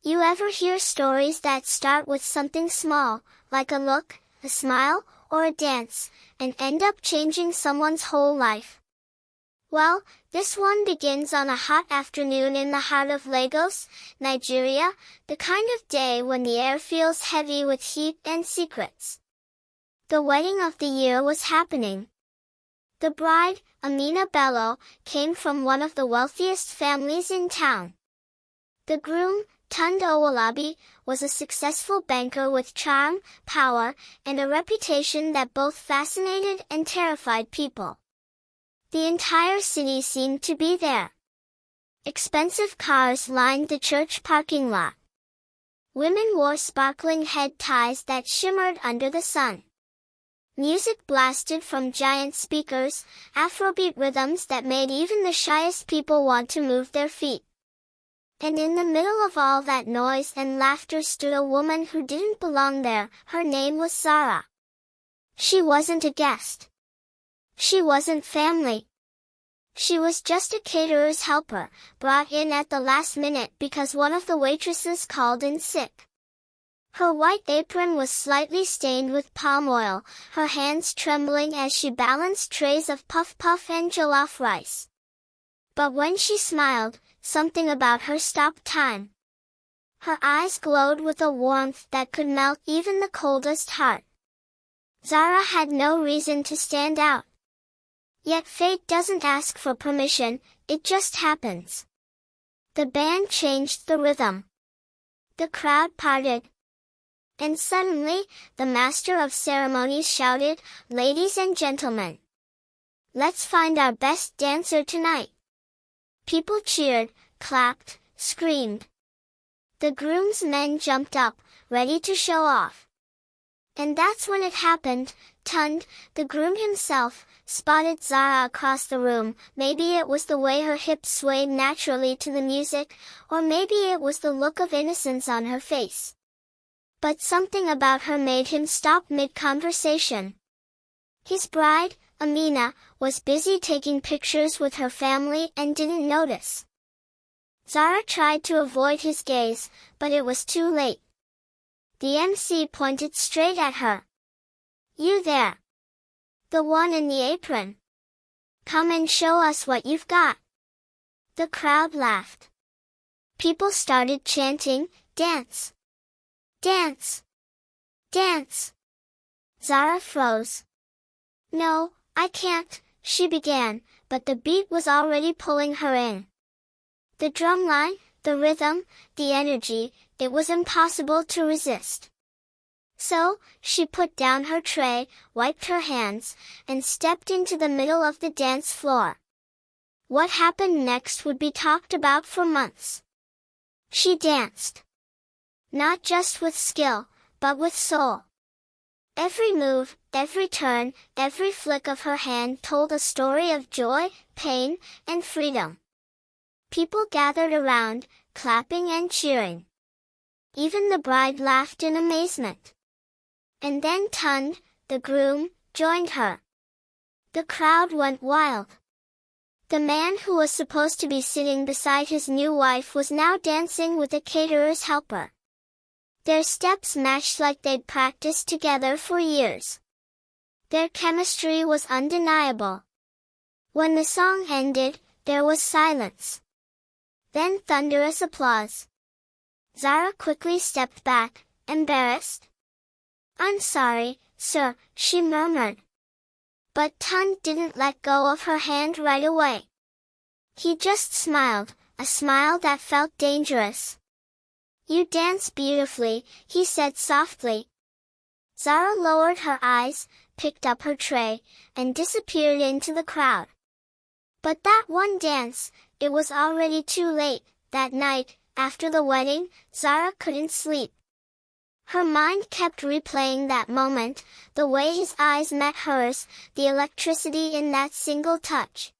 You ever hear stories that start with something small, like a look, a smile, or a dance, and end up changing someone's whole life? Well, this one begins on a hot afternoon in the heart of Lagos, Nigeria, the kind of day when the air feels heavy with heat and secrets. The wedding of the year was happening. The bride, Amina Bello, came from one of the wealthiest families in town. The groom, Tunde Owolabi, was a successful banker with charm, power, and a reputation that both fascinated and terrified people. The entire city seemed to be there. Expensive cars lined the church parking lot. Women wore sparkling head ties that shimmered under the sun. Music blasted from giant speakers, Afrobeat rhythms that made even the shyest people want to move their feet. And in the middle of all that noise and laughter stood a woman who didn't belong there. Her name was Zara. She wasn't a guest. She wasn't family. She was just a caterer's helper, brought in at the last minute because one of the waitresses called in sick. Her white apron was slightly stained with palm oil, her hands trembling as she balanced trays of puff-puff and jollof rice. But when she smiled, something about her stopped time. Her eyes glowed with a warmth that could melt even the coldest heart. Zara had no reason to stand out. Yet fate doesn't ask for permission, it just happens. The band changed the rhythm. The crowd parted. And suddenly, the master of ceremonies shouted, "Ladies and gentlemen, let's find our best dancer tonight." People cheered, clapped, screamed. The groom's men jumped up, ready to show off. And that's when it happened. Tunde, the groom himself, spotted Zara across the room. Maybe it was the way her hips swayed naturally to the music, or maybe it was the look of innocence on her face. But something about her made him stop mid-conversation. His bride, Amina, was busy taking pictures with her family and didn't notice. Zara tried to avoid his gaze, but it was too late. The MC pointed straight at her. "You there. The one in the apron. Come and show us what you've got." The crowd laughed. People started chanting, "Dance! Dance! Dance!" Zara froze. "No, I can't," she began, but the beat was already pulling her in. The drumline, the rhythm, the energy, it was impossible to resist. So, she put down her tray, wiped her hands, and stepped into the middle of the dance floor. What happened next would be talked about for months. She danced. Not just with skill, but with soul. Every move, every turn, every flick of her hand told a story of joy, pain, and freedom. People gathered around, clapping and cheering. Even the bride laughed in amazement. And then Tunde, the groom, joined her. The crowd went wild. The man who was supposed to be sitting beside his new wife was now dancing with a caterer's helper. Their steps matched like they'd practiced together for years. Their chemistry was undeniable. When the song ended, there was silence. Then thunderous applause. Zara quickly stepped back, embarrassed. "I'm sorry, sir," she murmured. But Tunde didn't let go of her hand right away. He just smiled, a smile that felt dangerous. "You dance beautifully," he said softly. Zara lowered her eyes, picked up her tray, and disappeared into the crowd. But that one dance, it was already too late. That night, after the wedding, Zara couldn't sleep. Her mind kept replaying that moment, the way his eyes met hers, the electricity in that single touch.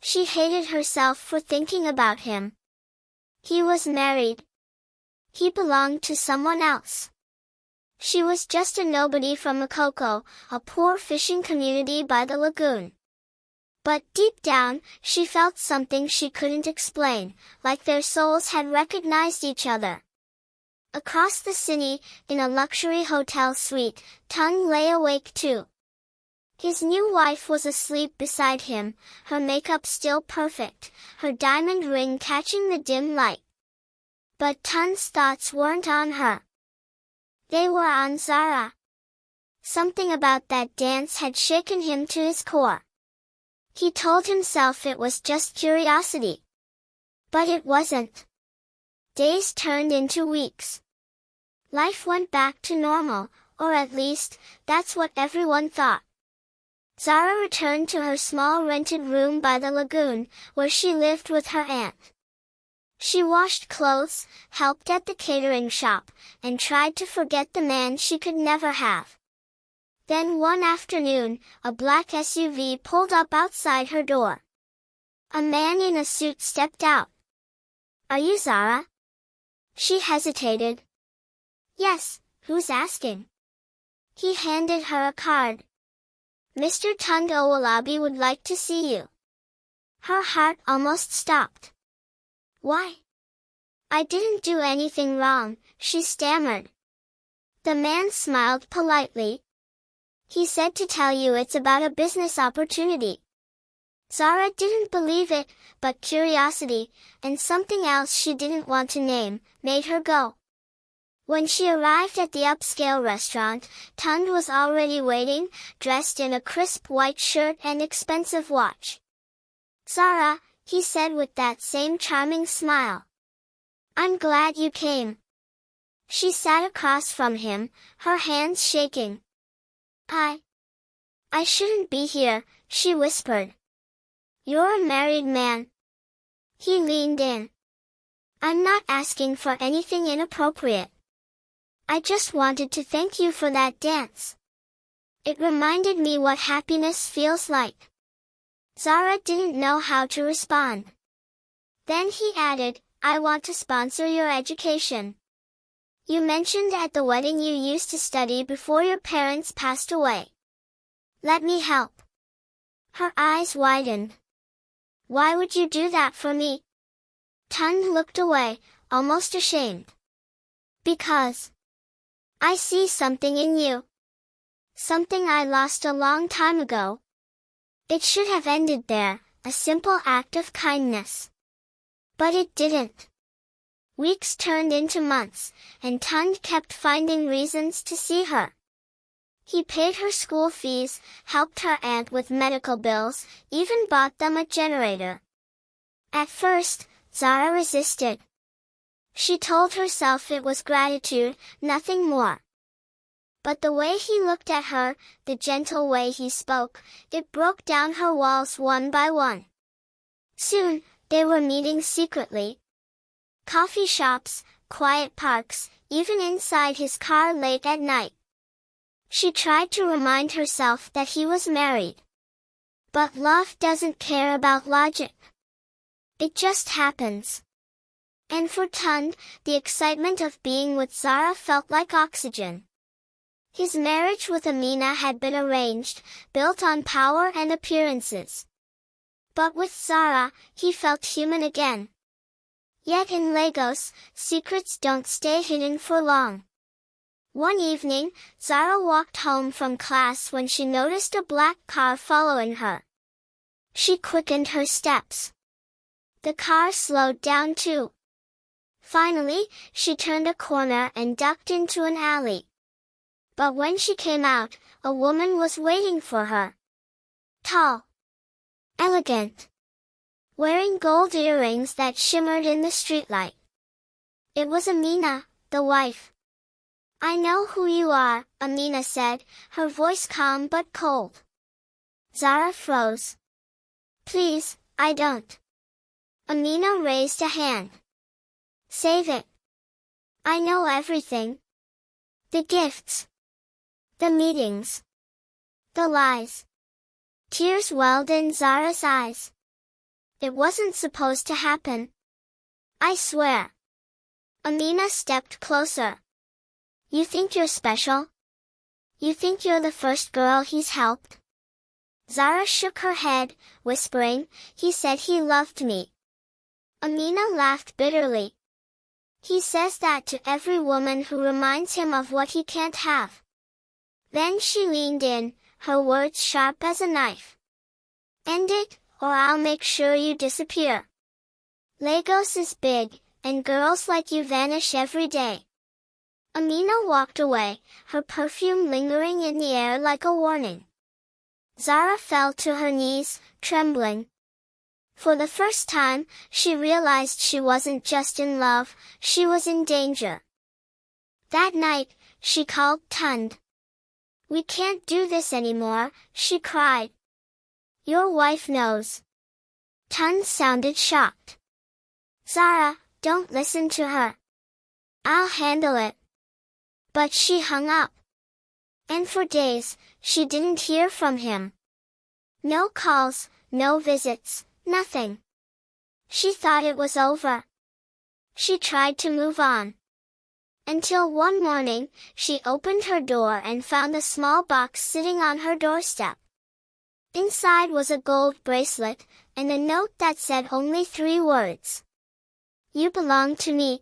She hated herself for thinking about him. He was married. He belonged to someone else. She was just a nobody from Makoko, a poor fishing community by the lagoon. But deep down, she felt something she couldn't explain, like their souls had recognized each other. Across the city, in a luxury hotel suite, Tun lay awake too. His new wife was asleep beside him, her makeup still perfect, her diamond ring catching the dim light. But Tun's thoughts weren't on her. They were on Zara. Something about that dance had shaken him to his core. He told himself it was just curiosity. But it wasn't. Days turned into weeks. Life went back to normal, or at least, that's what everyone thought. Zara returned to her small rented room by the lagoon, where she lived with her aunt. She washed clothes, helped at the catering shop, and tried to forget the man she could never have. Then one afternoon, a black SUV pulled up outside her door. A man in a suit stepped out. "Are you Zara?" She hesitated. "Yes, who's asking?" He handed her a card. "Mr. Tund Owolabi would like to see you." Her heart almost stopped. "Why?" "I didn't do anything wrong," she stammered. The man smiled politely. "He said to tell you it's about a business opportunity." Zara didn't believe it, but curiosity, and something else she didn't want to name, made her go. When she arrived at the upscale restaurant, Tund was already waiting, dressed in a crisp white shirt and expensive watch. "Zara," he said with that same charming smile. "I'm glad you came." She sat across from him, her hands shaking. I shouldn't be here," she whispered. "You're a married man." He leaned in. "I'm not asking for anything inappropriate. I just wanted to thank you for that dance. It reminded me what happiness feels like." Zara didn't know how to respond. Then he added, "I want to sponsor your education. You mentioned at the wedding you used to study before your parents passed away. Let me help." Her eyes widened. "Why would you do that for me?" Tund looked away, almost ashamed. "Because I see something in you. Something I lost a long time ago." It should have ended there, a simple act of kindness. But it didn't. Weeks turned into months, and Tund kept finding reasons to see her. He paid her school fees, helped her aunt with medical bills, even bought them a generator. At first, Zara resisted. She told herself it was gratitude, nothing more. But the way he looked at her, the gentle way he spoke, it broke down her walls one by one. Soon, they were meeting secretly. Coffee shops, quiet parks, even inside his car late at night. She tried to remind herself that he was married. But love doesn't care about logic. It just happens. And for Tund, the excitement of being with Zara felt like oxygen. His marriage with Amina had been arranged, built on power and appearances. But with Zara, he felt human again. Yet in Lagos, secrets don't stay hidden for long. One evening, Zara walked home from class when she noticed a black car following her. She quickened her steps. The car slowed down too. Finally, she turned a corner and ducked into an alley. But when she came out, a woman was waiting for her. Tall. Elegant. Wearing gold earrings that shimmered in the streetlight. It was Amina, the wife. "I know who you are," Amina said, her voice calm but cold. Zara froze. "Please, I don't." Amina raised a hand. "Save it. I know everything. The gifts. The meetings. The lies." Tears welled in Zara's eyes. "It wasn't supposed to happen. I swear." Amina stepped closer. "You think you're special? You think you're the first girl he's helped?" Zara shook her head, whispering, "He said he loved me." Amina laughed bitterly. He says that to every woman who reminds him of what he can't have. Then she leaned in, her words sharp as a knife. End it, or I'll make sure you disappear. Lagos is big, and girls like you vanish every day. Amina walked away, her perfume lingering in the air like a warning. Zara fell to her knees, trembling. For the first time, she realized she wasn't just in love, she was in danger. That night, she called Tund. We can't do this anymore, she cried. Your wife knows. Tund sounded shocked. Zara, don't listen to her. I'll handle it. But she hung up. And for days, she didn't hear from him. No calls, no visits, nothing. She thought it was over. She tried to move on. Until one morning, she opened her door and found a small box sitting on her doorstep. Inside was a gold bracelet, and a note that said only 3 words. You belong to me.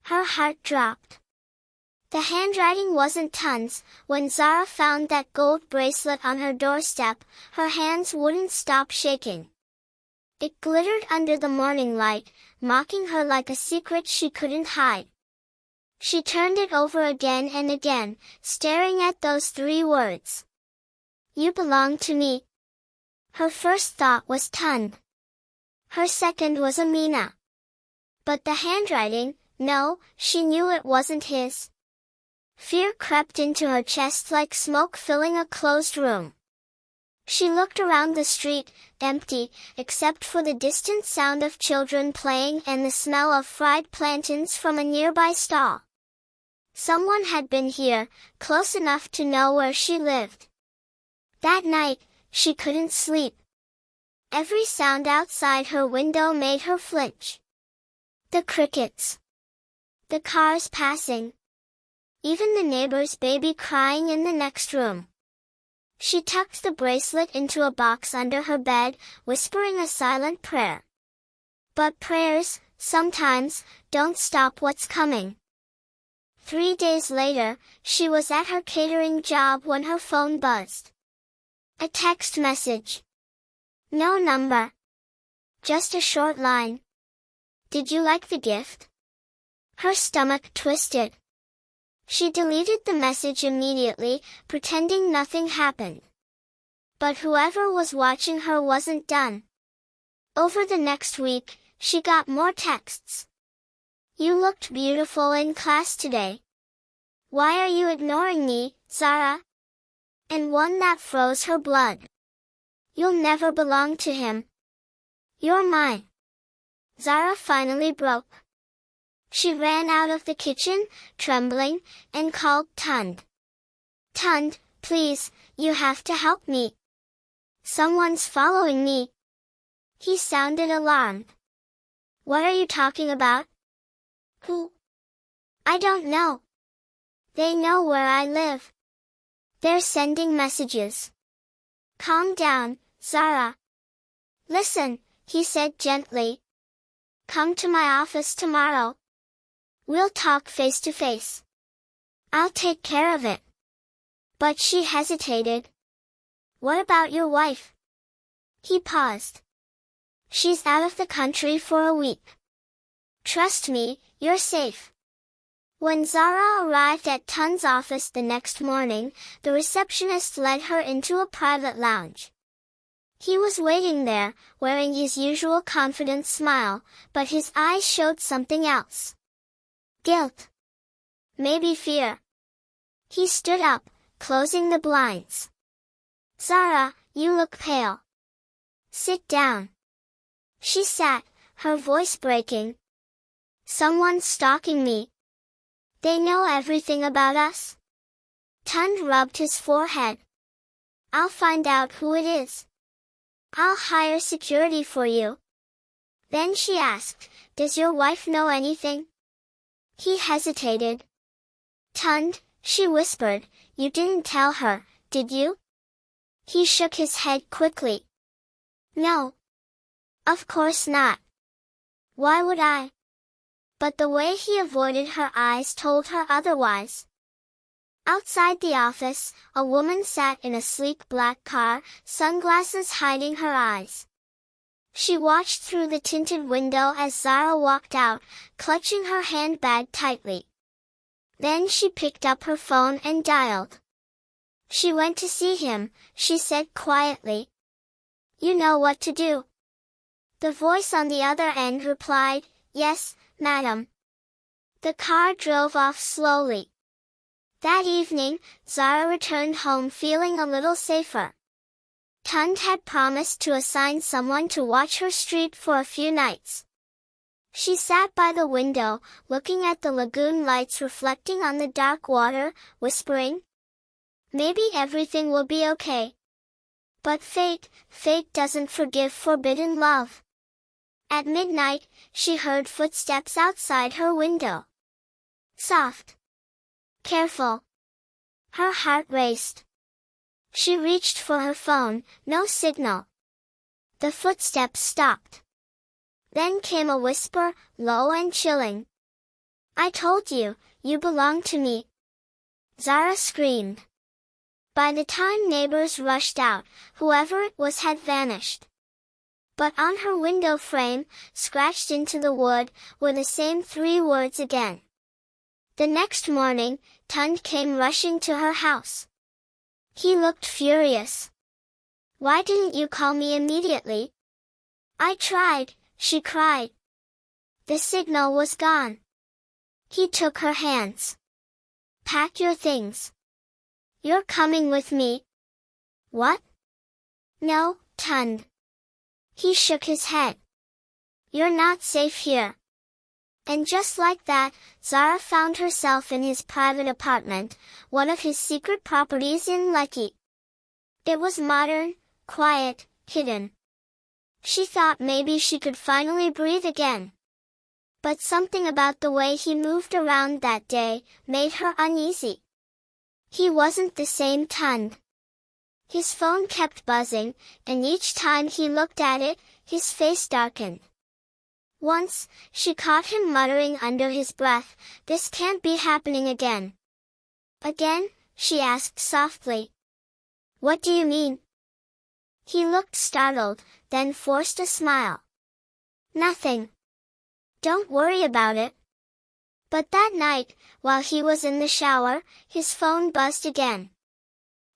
Her heart dropped. The handwriting wasn't Tund's. When Zara found that gold bracelet on her doorstep, her hands wouldn't stop shaking. It glittered under the morning light, mocking her like a secret she couldn't hide. She turned it over again and again, staring at those 3 words. You belong to me. Her first thought was Tund. Her second was Amina. But the handwriting, no, she knew it wasn't his. Fear crept into her chest like smoke filling a closed room. She looked around the street, empty, except for the distant sound of children playing and the smell of fried plantains from a nearby stall. Someone had been here, close enough to know where she lived. That night, she couldn't sleep. Every sound outside her window made her flinch. The crickets. The cars passing. Even the neighbor's baby crying in the next room. She tucked the bracelet into a box under her bed, whispering a silent prayer. But prayers, sometimes, don't stop what's coming. 3 days later, she was at her catering job when her phone buzzed. A text message. No number. Just a short line. Did you like the gift? Her stomach twisted. She deleted the message immediately, pretending nothing happened. But whoever was watching her wasn't done. Over the next week, she got more texts. You looked beautiful in class today. Why are you ignoring me, Zara? And one that froze her blood. You'll never belong to him. You're mine. Zara finally broke. She ran out of the kitchen, trembling, and called Tund. Tund, please, you have to help me. Someone's following me. He sounded alarmed. What are you talking about? Who? I don't know. They know where I live. They're sending messages. Calm down, Zara. Listen, he said gently. Come to my office tomorrow. We'll talk face to face. I'll take care of it. But she hesitated. What about your wife? He paused. She's out of the country for a week. Trust me, you're safe. When Zara arrived at Tund's office the next morning, the receptionist led her into a private lounge. He was waiting there, wearing his usual confident smile, but his eyes showed something else. Guilt. Maybe fear. He stood up, closing the blinds. Zara, you look pale. Sit down. She sat, her voice breaking. Someone's stalking me. They know everything about us. Tund rubbed his forehead. I'll find out who it is. I'll hire security for you. Then she asked, does your wife know anything? He hesitated. Tund, she whispered, you didn't tell her, did you? He shook his head quickly. No. Of course not. Why would I? but the way he avoided her eyes told her otherwise. Outside the office, a woman sat in a sleek black car, sunglasses hiding her eyes. She watched through the tinted window as Zara walked out, clutching her handbag tightly. Then she picked up her phone and dialed. She went to see him, she said quietly. You know what to do. The voice on the other end replied, Yes, madam. The car drove off slowly. That evening, Zara returned home feeling a little safer. Tund had promised to assign someone to watch her street for a few nights. She sat by the window, looking at the lagoon lights reflecting on the dark water, whispering, Maybe everything will be okay. But fate doesn't forgive forbidden love. At midnight, she heard footsteps outside her window. Soft. Careful. Her heart raced. She reached for her phone, no signal. The footsteps stopped. Then came a whisper, low and chilling. I told you, you belong to me. Zara screamed. By the time neighbors rushed out, whoever it was had vanished. But on her window frame, scratched into the wood, were the same 3 words again. The next morning, Tund came rushing to her house. He looked furious. Why didn't you call me immediately? I tried, she cried. The signal was gone. He took her hands. Pack your things. You're coming with me. What? No, Tund. He shook his head. You're not safe here. And just like that, Zara found herself in his private apartment, one of his secret properties in Lekki. It was modern, quiet, hidden. She thought maybe she could finally breathe again. But something about the way he moved around that day made her uneasy. He wasn't the same Tund. His phone kept buzzing, and each time he looked at it, his face darkened. Once, she caught him muttering under his breath, This can't be happening again. Again? She asked softly. What do you mean? He looked startled, then forced a smile. Nothing. Don't worry about it. But that night, while he was in the shower, his phone buzzed again.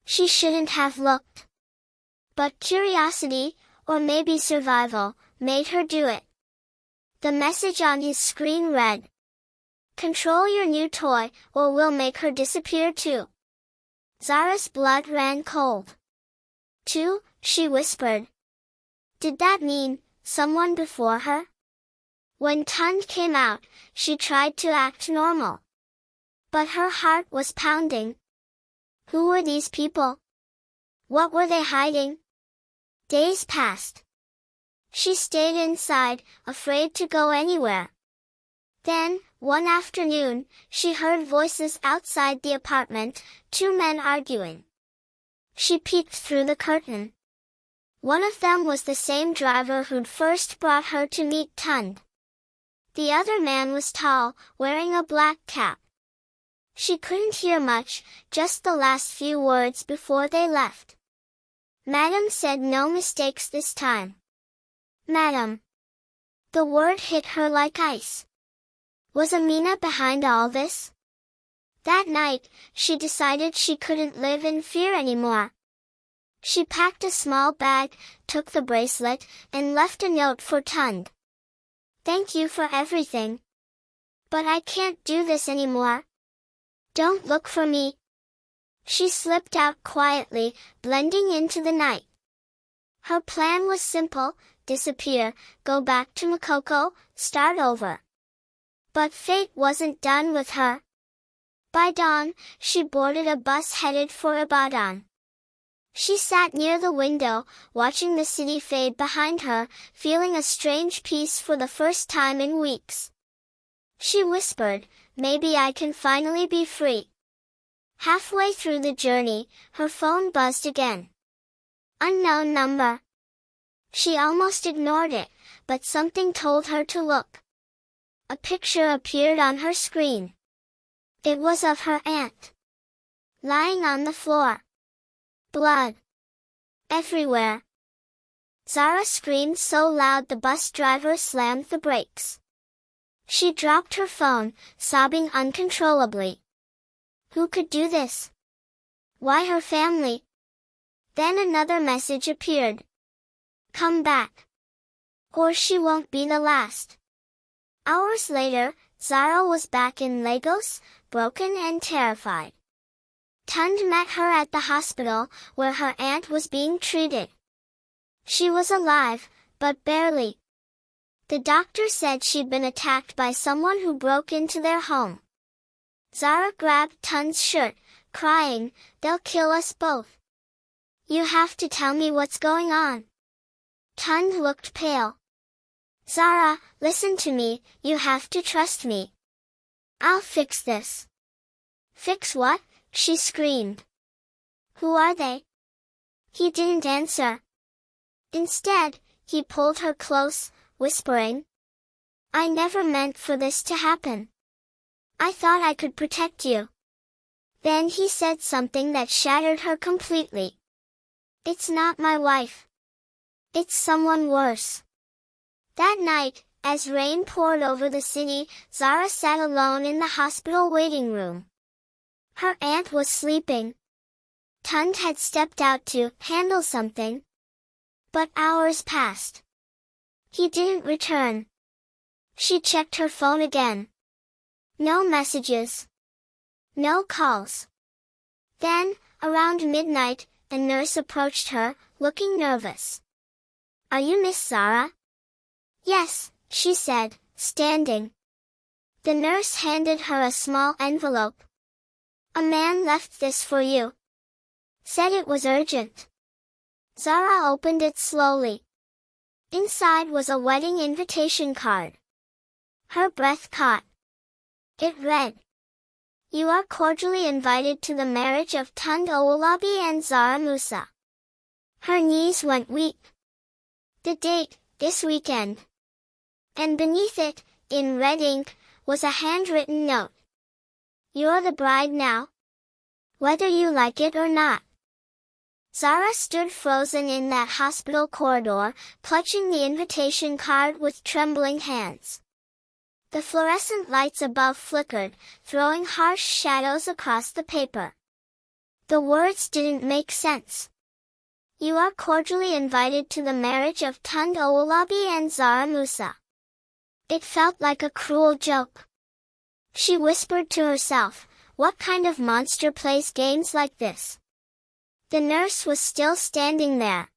She shouldn't have looked. But curiosity, or maybe survival, made her do it. The message on his screen read, Control your new toy, or we'll make her disappear too. Zara's blood ran cold. Two, she whispered. Did that mean someone before her? When Tund came out, she tried to act normal. But her heart was pounding. Who were these people? What were they hiding? Days passed. She stayed inside, afraid to go anywhere. Then, one afternoon, she heard voices outside the apartment, 2 men arguing. She peeked through the curtain. One of them was the same driver who'd first brought her to meet Tund. The other man was tall, wearing a black cap. She couldn't hear much, just the last few words before they left. Madam said no mistakes this time. Madam. The word hit her like ice. Was Amina behind all this? That night, she decided she couldn't live in fear anymore. She packed a small bag, took the bracelet, and left a note for Tund. Thank you for everything. But I can't do this anymore. Don't look for me. She slipped out quietly, blending into the night. Her plan was simple, disappear, go back to Makoko, start over. But fate wasn't done with her. By dawn, she boarded a bus headed for Ibadan. She sat near the window, watching the city fade behind her, feeling a strange peace for the first time in weeks. She whispered, maybe I can finally be free. Halfway through the journey, her phone buzzed again. Unknown number. She almost ignored it, but something told her to look. A picture appeared on her screen. It was of her aunt, lying on the floor. Blood everywhere. Zara screamed so loud the bus driver slammed the brakes. She dropped her phone, sobbing uncontrollably. Who could do this? Why her family? Then another message appeared. Come back, or she won't be the last. Hours later, Zara was back in Lagos, broken and terrified. Tund met her at the hospital, where her aunt was being treated. She was alive, but barely. The doctor said she'd been attacked by someone who broke into their home. Zara grabbed Tund's shirt, crying, "They'll kill us both. You have to tell me what's going on." Tund looked pale. "Zara, listen to me, you have to trust me. I'll fix this." "Fix what?" she screamed. "Who are they?" He didn't answer. Instead, he pulled her close, whispering, "I never meant for this to happen. I thought I could protect you." Then he said something that shattered her completely. "It's not my wife. It's someone worse." That night, as rain poured over the city, Zara sat alone in the hospital waiting room. Her aunt was sleeping. Tund had stepped out to handle something. But hours passed. He didn't return. She checked her phone again. No messages. No calls. Then, around midnight, a nurse approached her, looking nervous. "Are you Miss Zara?" "Yes," she said, standing. The nurse handed her a small envelope. "A man left this for you. Said it was urgent." Zara opened it slowly. Inside was a wedding invitation card. Her breath caught. It read, "You are cordially invited to the marriage of Tund Owolabi and Zara Musa." Her knees went weak. The date, this weekend. And beneath it, in red ink, was a handwritten note. "You're the bride now, whether you like it or not." Zara stood frozen in that hospital corridor, clutching the invitation card with trembling hands. The fluorescent lights above flickered, throwing harsh shadows across the paper. The words didn't make sense. "You are cordially invited to the marriage of Tund Owolabi and Zara Musa." It felt like a cruel joke. She whispered to herself, "What kind of monster plays games like this?" The nurse was still standing there.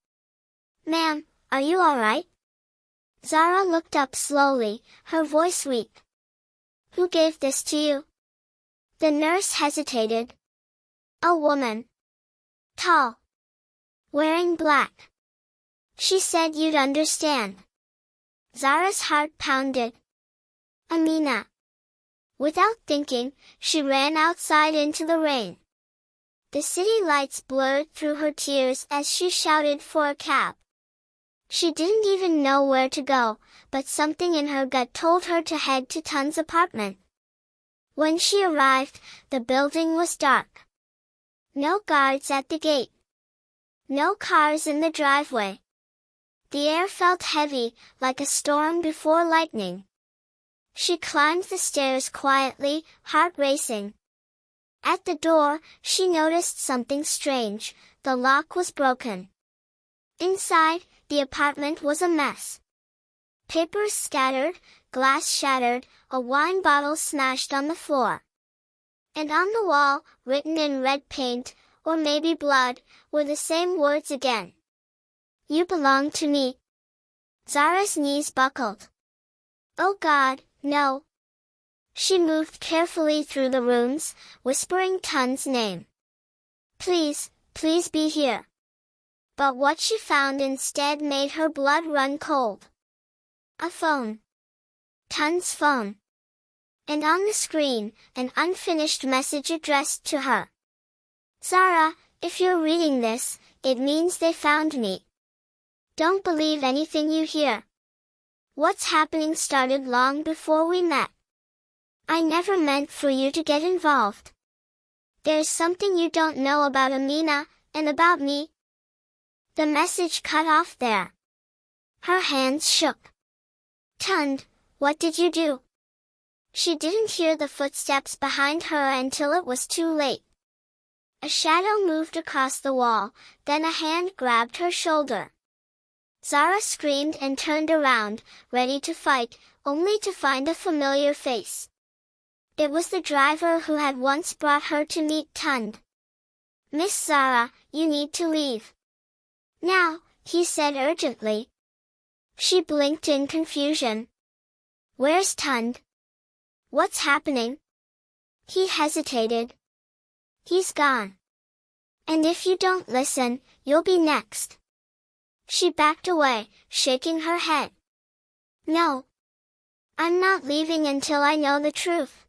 "Ma'am, are you all right?" Zara looked up slowly, her voice weak. "Who gave this to you?" The nurse hesitated. "A woman. Tall. Wearing black. She said you'd understand." Zara's heart pounded. "Amina." Without thinking, she ran outside into the rain. The city lights blurred through her tears as she shouted for a cab. She didn't even know where to go, but something in her gut told her to head to Tund's apartment. When she arrived, the building was dark. No guards at the gate. No cars in the driveway. The air felt heavy, like a storm before lightning. She climbed the stairs quietly, heart racing. At the door, she noticed something strange. The lock was broken. Inside, the apartment was a mess. Papers scattered, glass shattered, a wine bottle smashed on the floor. And on the wall, written in red paint, or maybe blood, were the same words again. "You belong to me." Zara's knees buckled. "Oh God, no." She moved carefully through the rooms, whispering Tund's name. "Please, please be here." But what she found instead made her blood run cold. A phone. Tund's phone. And on the screen, an unfinished message addressed to her. "Zara, if you're reading this, it means they found me. Don't believe anything you hear. What's happening started long before we met. I never meant for you to get involved. There's something you don't know about Amina, and about me." The message cut off there. Her hands shook. "Tund, what did you do?" She didn't hear the footsteps behind her until it was too late. A shadow moved across the wall, then a hand grabbed her shoulder. Zara screamed and turned around, ready to fight, only to find a familiar face. It was the driver who had once brought her to meet Tund. "Miss Zara, you need to leave now," he said urgently. She blinked in confusion. "Where's Tund? What's happening?" He hesitated. "He's gone. And if you don't listen, you'll be next." She backed away, shaking her head. "No. I'm not leaving until I know the truth."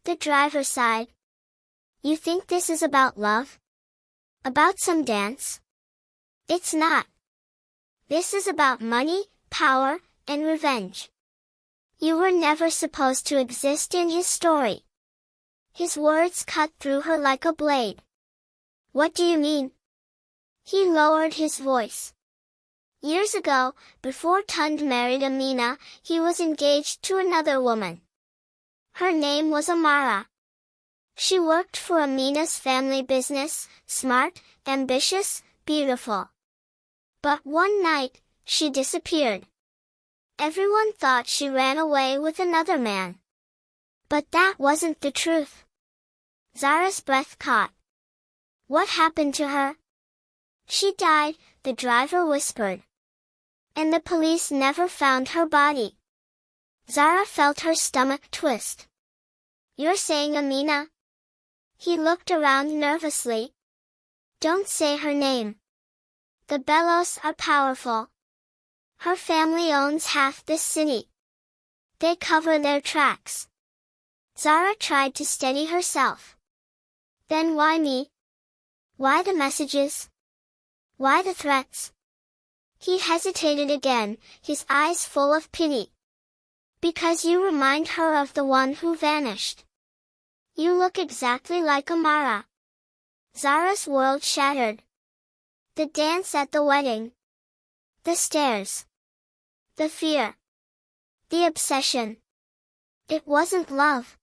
The driver sighed. "You think this is about love? About some dance? It's not. This is about money, power, and revenge. You were never supposed to exist in his story." His words cut through her like a blade. "What do you mean?" He lowered his voice. "Years ago, before Tund married Amina, he was engaged to another woman. Her name was Amara. She worked for Amina's family business, smart, ambitious, beautiful. But one night, she disappeared. Everyone thought she ran away with another man. But that wasn't the truth." Zara's breath caught. "What happened to her?" "She died," the driver whispered. "And the police never found her body." Zara felt her stomach twist. "You're saying Amina?" He looked around nervously. "Don't say her name. The Bellos are powerful. Her family owns half this city. They cover their tracks." Zara tried to steady herself. "Then why me? Why the messages? Why the threats?" He hesitated again, his eyes full of pity. "Because you remind her of the one who vanished. You look exactly like Amara." Zara's world shattered. The dance at the wedding. The stairs. The fear. The obsession. It wasn't love.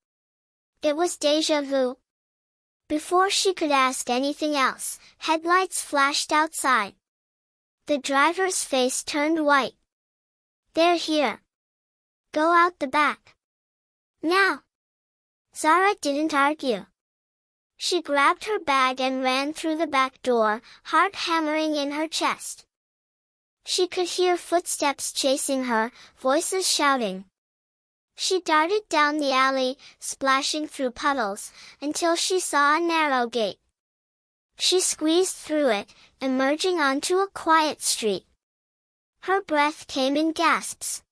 It was déjà vu. Before she could ask anything else, headlights flashed outside. The driver's face turned white. "They're here. Go out the back. Now." Zara didn't argue. She grabbed her bag and ran through the back door, heart hammering in her chest. She could hear footsteps chasing her, voices shouting. She darted down the alley, splashing through puddles, until she saw a narrow gate. She squeezed through it, emerging onto a quiet street. Her breath came in gasps.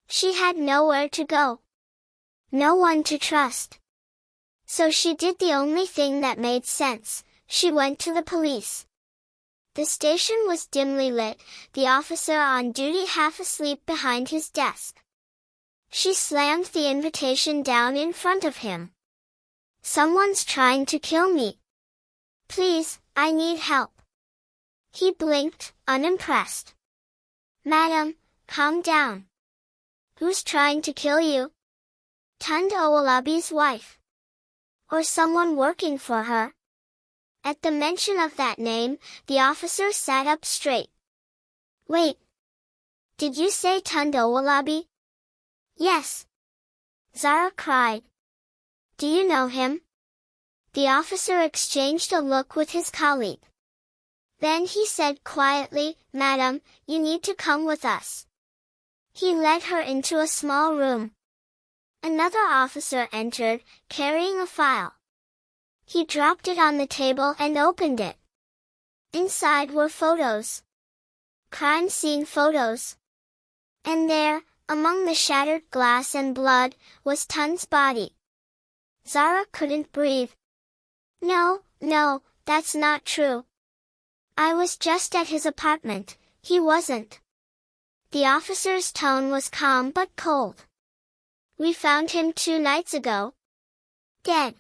She had nowhere to go. No one to trust. So she did the only thing that made sense. She went to the police. The station was dimly lit, the officer on duty half asleep behind his desk. She slammed the invitation down in front of him. "Someone's trying to kill me. Please, I need help." He blinked, unimpressed. "Madam, calm down. Who's trying to kill you?" "Tund Owolabi's wife. Or someone working for her." At the mention of that name, the officer sat up straight. "Wait. Did you say Tund Owolabi?" "Yes." Zara cried. "Do you know him?" The officer exchanged a look with his colleague. Then he said quietly, "Madam, you need to come with us." He led her into a small room. Another officer entered, carrying a file. He dropped it on the table and opened it. Inside were photos. Crime scene photos. And there, among the shattered glass and blood, was Tund's body. Zara couldn't breathe. No, that's not true. I was just at his apartment, he wasn't." The officer's tone was calm but cold. "We found him 2 nights ago. Dead.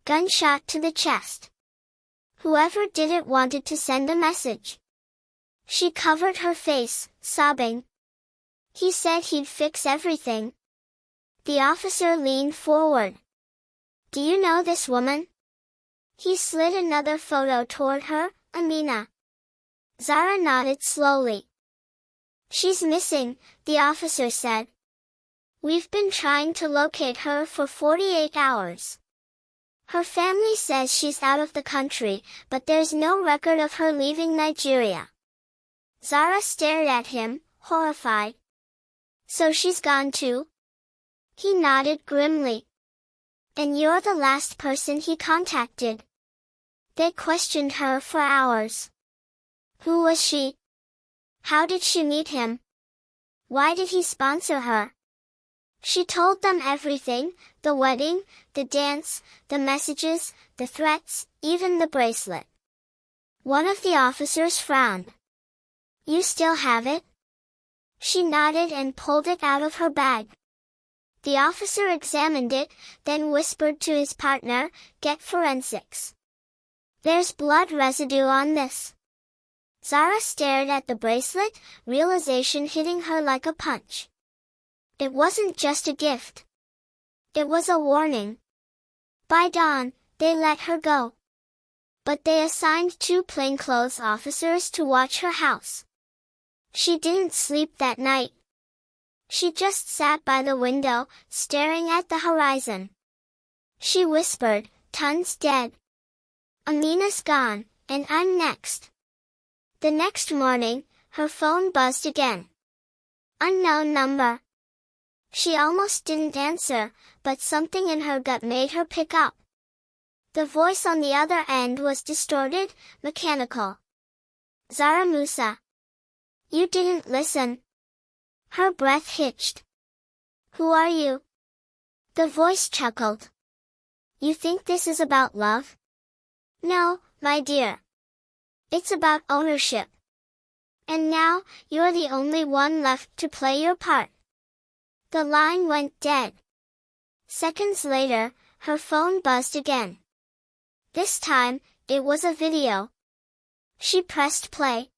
Gunshot to the chest. Whoever did it wanted to send a message." She covered her face, sobbing. "He said he'd fix everything." The officer leaned forward. "Do you know this woman?" He slid another photo toward her. "Amina." Zara nodded slowly. "She's missing," the officer said. "We've been trying to locate her for 48 hours. Her family says she's out of the country, but there's no record of her leaving Nigeria." Zara stared at him, horrified. "So she's gone too?" He nodded grimly. "And you're the last person he contacted?" They questioned her for hours. Who was she? How did she meet him? Why did he sponsor her? She told them everything, the wedding, the dance, the messages, the threats, even the bracelet. One of the officers frowned. "You still have it?" She nodded and pulled it out of her bag. The officer examined it, then whispered to his partner, "Get forensics. There's blood residue on this." Zara stared at the bracelet, realization hitting her like a punch. It wasn't just a gift. It was a warning. By dawn, they let her go. But they assigned 2 plainclothes officers to watch her house. She didn't sleep that night. She just sat by the window, staring at the horizon. She whispered, "Tun's dead. Amina's gone, and I'm next." The next morning, her phone buzzed again. Unknown number. She almost didn't answer, but something in her gut made her pick up. The voice on the other end was distorted, mechanical. "Zara Musa. You didn't listen." Her breath hitched. "Who are you?" The voice chuckled. "You think this is about love?" "No, my dear. It's about ownership. And now, you're the only one left to play your part." The line went dead. Seconds later, her phone buzzed again. This time, it was a video. She pressed play.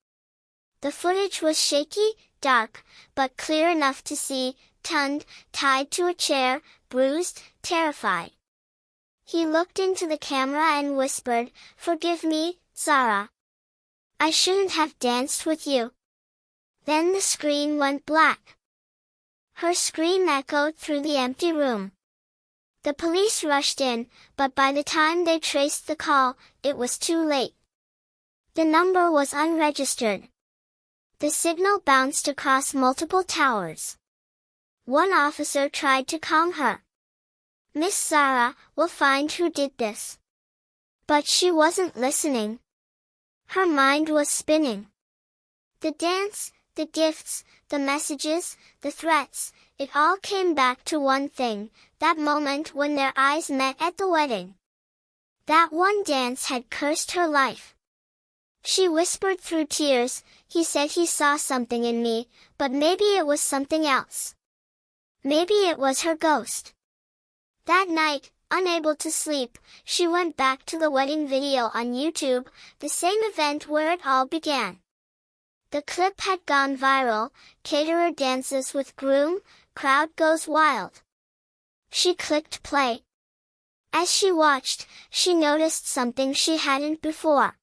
The footage was shaky, dark, but clear enough to see, Tund, tied to a chair, bruised, terrified. He looked into the camera and whispered, "Forgive me, Zara. I shouldn't have danced with you." Then the screen went black. Her scream echoed through the empty room. The police rushed in, but by the time they traced the call, it was too late. The number was unregistered. The signal bounced across multiple towers. One officer tried to calm her. "Miss Zara, we'll find who did this." But she wasn't listening. Her mind was spinning. The dance, the gifts, the messages, the threats, it all came back to one thing, that moment when their eyes met at the wedding. That one dance had cursed her life. She whispered through tears, "He said he saw something in me, but maybe it was something else. Maybe it was her ghost." That night, unable to sleep, she went back to the wedding video on YouTube, the same event where it all began. The clip had gone viral, caterer dances with groom, crowd goes wild. She clicked play. As she watched, she noticed something she hadn't before.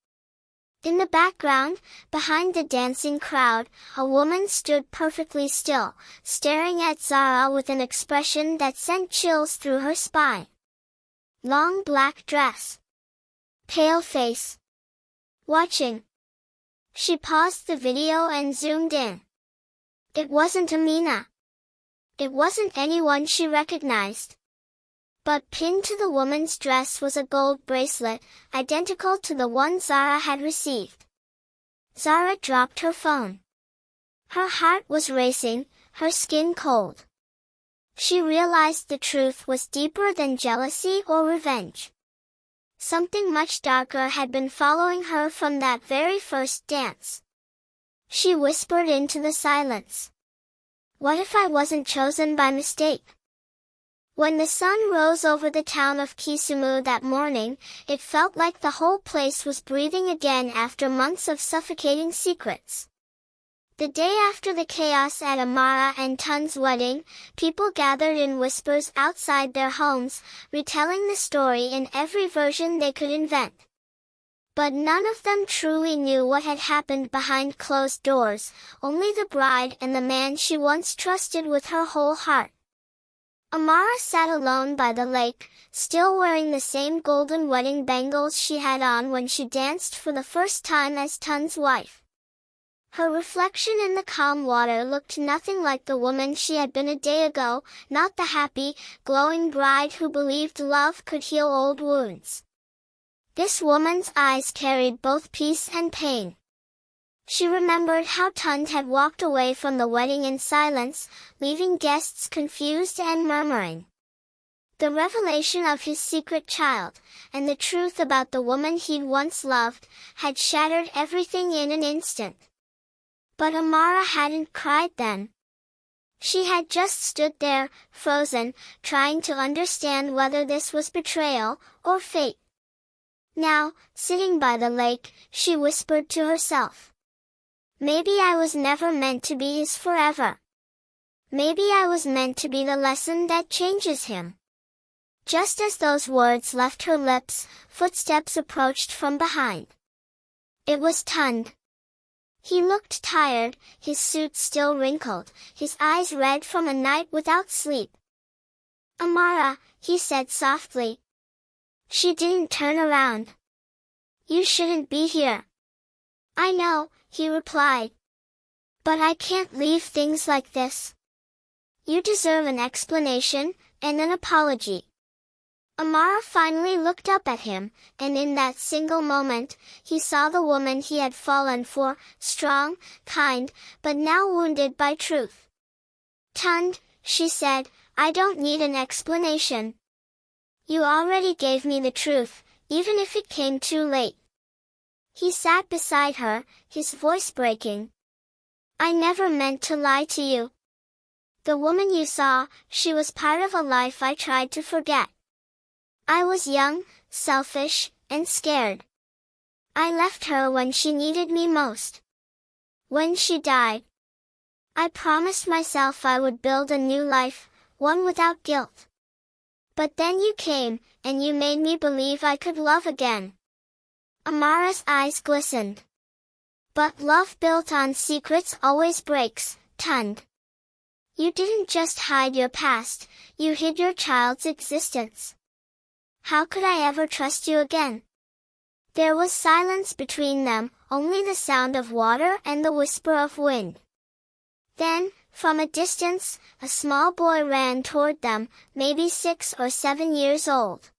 In the background, behind the dancing crowd, a woman stood perfectly still, staring at Zara with an expression that sent chills through her spine. Long black dress. Pale face. Watching. She paused the video and zoomed in. It wasn't Amina. It wasn't anyone she recognized. But pinned to the woman's dress was a gold bracelet, identical to the one Zara had received. Zara dropped her phone. Her heart was racing, her skin cold. She realized the truth was deeper than jealousy or revenge. Something much darker had been following her from that very first dance. She whispered into the silence. What if I wasn't chosen by mistake? When the sun rose over the town of Kisumu that morning, it felt like the whole place was breathing again after months of suffocating secrets. The day after the chaos at Amara and Tun's wedding, people gathered in whispers outside their homes, retelling the story in every version they could invent. But none of them truly knew what had happened behind closed doors, only the bride and the man she once trusted with her whole heart. Amara sat alone by the lake, still wearing the same golden wedding bangles she had on when she danced for the first time as Tun's wife. Her reflection in the calm water looked nothing like the woman she had been a day ago, not the happy, glowing bride who believed love could heal old wounds. This woman's eyes carried both peace and pain. She remembered how Tund had walked away from the wedding in silence, leaving guests confused and murmuring. The revelation of his secret child, and the truth about the woman he'd once loved, had shattered everything in an instant. But Amara hadn't cried then. She had just stood there, frozen, trying to understand whether this was betrayal or fate. Now, sitting by the lake, she whispered to herself. Maybe I was never meant to be his forever. Maybe I was meant to be the lesson that changes him. Just as those words left her lips, footsteps approached from behind. It was Tund. He looked tired, his suit still wrinkled, his eyes red from a night without sleep. Amara, he said softly. She didn't turn around. You shouldn't be here. I know, he replied. But I can't leave things like this. You deserve an explanation, and an apology. Amara finally looked up at him, and in that single moment, he saw the woman he had fallen for, strong, kind, but now wounded by truth. Tund, she said, I don't need an explanation. You already gave me the truth, even if it came too late. He sat beside her, his voice breaking. I never meant to lie to you. The woman you saw, she was part of a life I tried to forget. I was young, selfish, and scared. I left her when she needed me most. When she died, I promised myself I would build a new life, one without guilt. But then you came, and you made me believe I could love again. Amara's eyes glistened. But love built on secrets always breaks, Tund. You didn't just hide your past, you hid your child's existence. How could I ever trust you again? There was silence between them, only the sound of water and the whisper of wind. Then, from a distance, a small boy ran toward them, maybe 6 or 7 years old.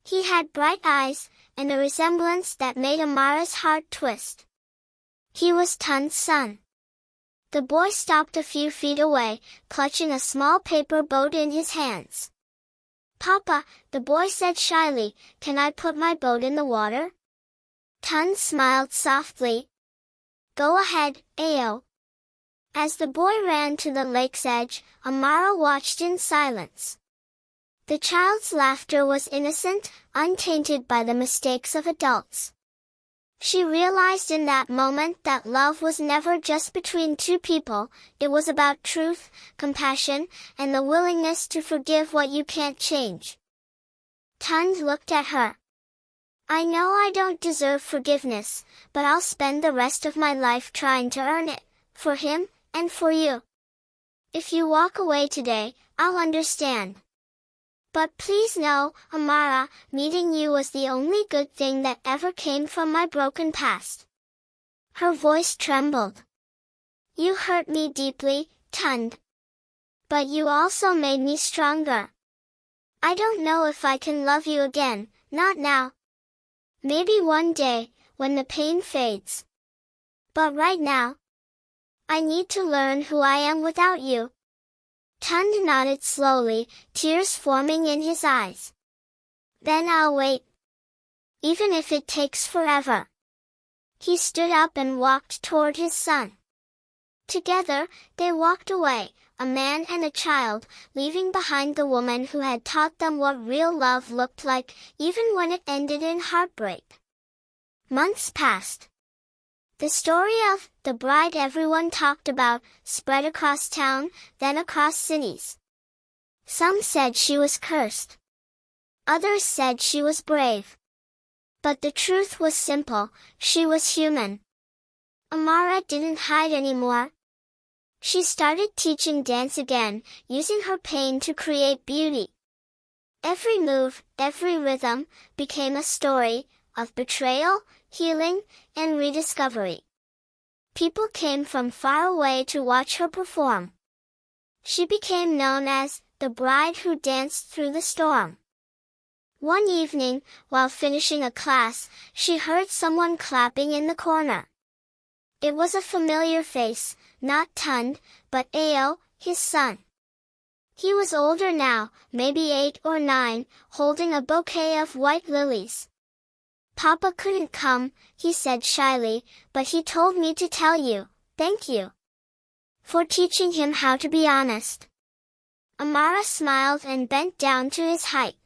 He had bright eyes, and a resemblance that made Amara's heart twist. He was Tund's son. The boy stopped a few feet away, clutching a small paper boat in his hands. Papa, the boy said shyly, can I put my boat in the water? Tund smiled softly. Go ahead, Ao. As the boy ran to the lake's edge, Amara watched in silence. The child's laughter was innocent, untainted by the mistakes of adults. She realized in that moment that love was never just between two people, it was about truth, compassion, and the willingness to forgive what you can't change. Tund looked at her. I know I don't deserve forgiveness, but I'll spend the rest of my life trying to earn it, for him, and for you. If you walk away today, I'll understand. But please know, Amara, meeting you was the only good thing that ever came from my broken past. Her voice trembled. You hurt me deeply, Tund. But you also made me stronger. I don't know if I can love you again, not now. Maybe one day, when the pain fades. But right now, I need to learn who I am without you. Tund nodded slowly, tears forming in his eyes. Then I'll wait. Even if it takes forever. He stood up and walked toward his son. Together, they walked away, a man and a child, leaving behind the woman who had taught them what real love looked like, even when it ended in heartbreak. Months passed. The story of the bride everyone talked about spread across town, then across cities. Some said she was cursed. Others said she was brave. But the truth was simple, she was human. Amara didn't hide anymore. She started teaching dance again, using her pain to create beauty. Every move, every rhythm, became a story of betrayal, healing, and rediscovery. People came from far away to watch her perform. She became known as the bride who danced through the storm. One evening, while finishing a class, she heard someone clapping in the corner. It was a familiar face, not Tund, but Ao, his son. He was older now, maybe 8 or 9, holding a bouquet of white lilies. "Papa couldn't come," he said shyly, "but he told me to tell you, thank you for teaching him how to be honest." Amara smiled and bent down to his height.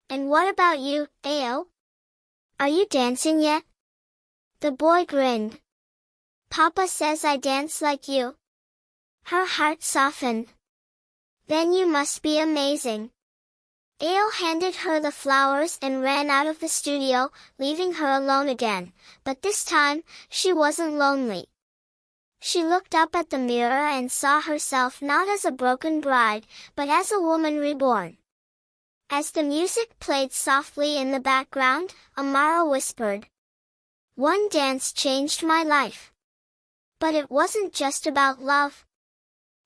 "And what about you, Ao? Are you dancing yet?" The boy grinned. "Papa says I dance like you." Her heart softened. "Then you must be amazing." Ao handed her the flowers and ran out of the studio, leaving her alone again, but this time, she wasn't lonely. She looked up at the mirror and saw herself not as a broken bride, but as a woman reborn. As the music played softly in the background, Amara whispered, "One dance changed my life." But it wasn't just about love.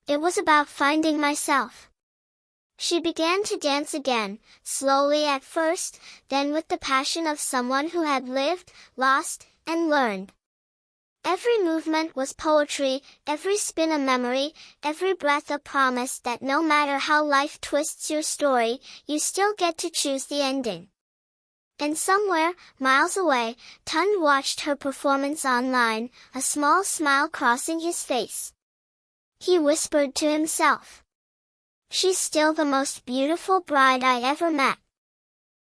It was about finding myself. She began to dance again, slowly at first, then with the passion of someone who had lived, lost, and learned. Every movement was poetry, every spin a memory, every breath a promise that no matter how life twists your story, you still get to choose the ending. And somewhere, miles away, Tund watched her performance online, a small smile crossing his face. He whispered to himself, "She's still the most beautiful bride I ever met."